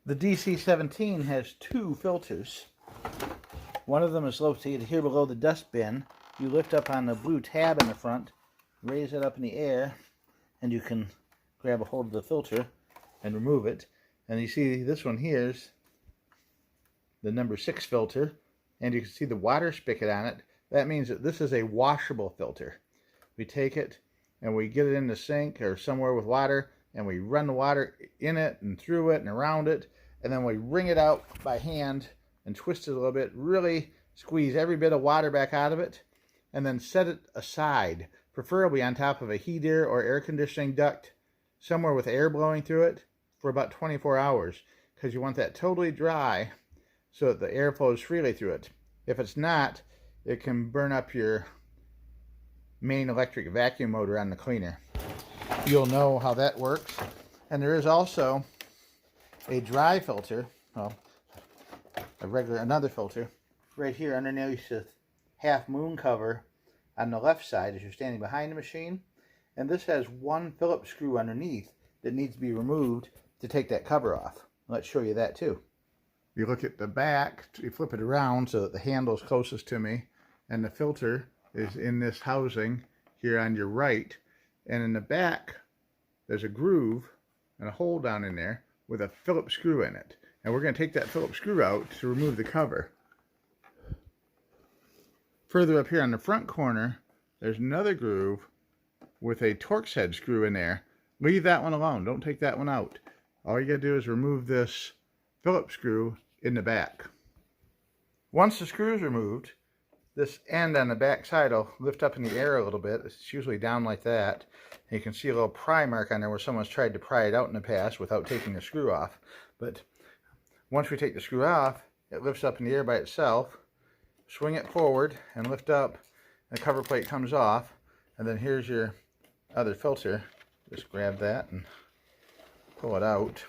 The DC17 has two filters. One of them is located here below the dust bin. You lift up on the blue tab in the front, raise it up in the air, and you can grab a hold of the filter and remove it. And you see this one here is the number 6 filter, and you can see the water spigot on it. That means that this is a washable filter. We take it and we get it in the sink or somewhere with water, and we run the water in it and through it and around it, and then we wring it out by hand and twist it a little bit, really squeeze every bit of water back out of it, and then set it aside, preferably on top of a heater or air conditioning duct, somewhere with air blowing through it, for about 24 hours, because you want that totally dry so that the air flows freely through it. If it's not, it can burn up your main electric vacuum motor on the cleaner. You'll know how that works. And there is also a dry filter, well, another filter, right here underneath the half moon cover on the left side as you're standing behind the machine. And this has one Phillips screw underneath that needs to be removed to take that cover off. Let's show you that too. You look at the back, you flip it around so that the handle is closest to me, and the filter is in this housing here on your right. And in the back, there's a groove and a hole down in there with a Phillips screw in it. And we're going to take that Phillips screw out to remove the cover. Further up here on the front corner, there's another groove with a Torx head screw in there. Leave that one alone. Don't take that one out. All you got to do is remove this Phillips screw in the back. Once the screw is removed, this end on the back side will lift up in the air a little bit. It's usually down like that. And you can see a little pry mark on there where someone's tried to pry it out in the past without taking the screw off. But once we take the screw off, it lifts up in the air by itself. Swing it forward and lift up, and the cover plate comes off. And then here's your other filter. Just grab that and pull it out.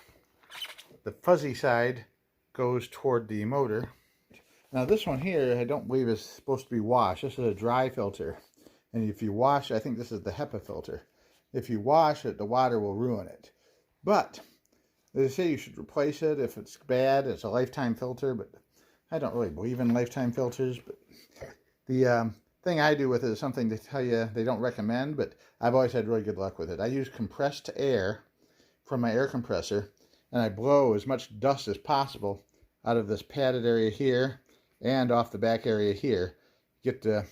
The fuzzy side goes toward the motor. Now this one here, I don't believe is supposed to be washed. This is a dry filter. And if you wash, I think this is the HEPA filter. If you wash it, the water will ruin it. But they say you should replace it if it's bad. It's a lifetime filter, but I don't really believe in lifetime filters. But the thing I do with it is something to tell you they don't recommend, but I've always had really good luck with it. I use compressed air from my air compressor, and I blow as much dust as possible out of this padded area here and off the back area here. Get the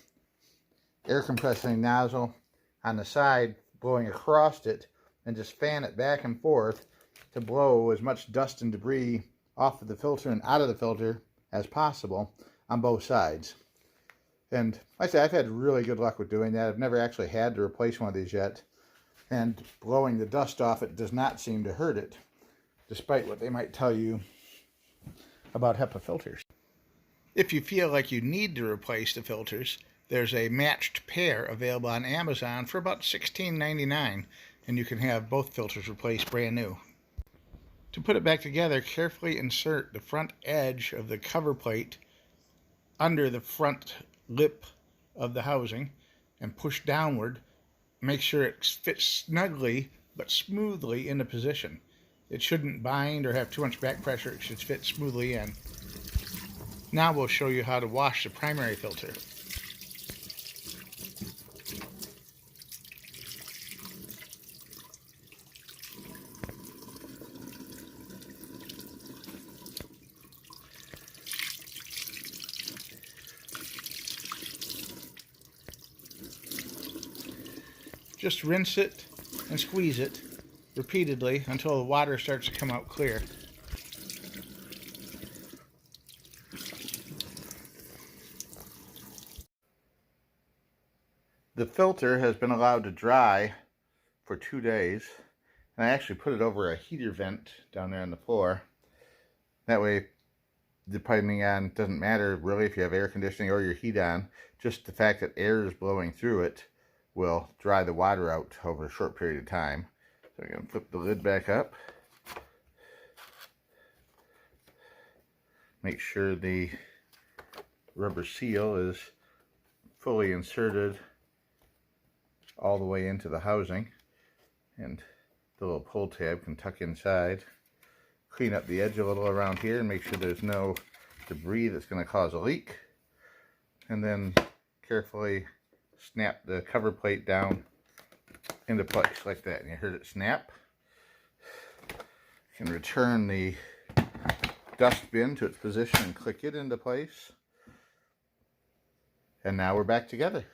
air compressing nozzle on the side blowing across it, and just fan it back and forth to blow as much dust and debris off of the filter and out of the filter as possible on both sides. And like I say, I've had really good luck with doing that. I've never actually had to replace one of these yet, and blowing the dust off it does not seem to hurt it, despite what they might tell you about HEPA filters. If you feel like you need to replace the filters, there's a matched pair available on Amazon for about $16.99, and you can have both filters replaced brand new. To put it back together, carefully insert the front edge of the cover plate under the front lip of the housing and push downward. Make sure it fits snugly but smoothly into position. It shouldn't bind or have too much back pressure. It should fit smoothly in. Now we'll show you how to wash the primary filter. Just rinse it and squeeze it repeatedly until the water starts to come out clear. The filter has been allowed to dry for 2 days, and I actually put it over a heater vent down there on the floor. That way, depending on, it doesn't matter really if you have air conditioning or your heat on, just the fact that air is blowing through it will dry the water out over a short period of time. So I'm going to flip the lid back up. Make sure the rubber seal is fully inserted all the way into the housing, and the little pull tab can tuck inside. clean up the edge a little around here and make sure there's no debris that's going to cause a leak. And then carefully snap the cover plate down into place like that. And you heard it snap. You can return the dust bin to its position and click it into place. And now we're back together.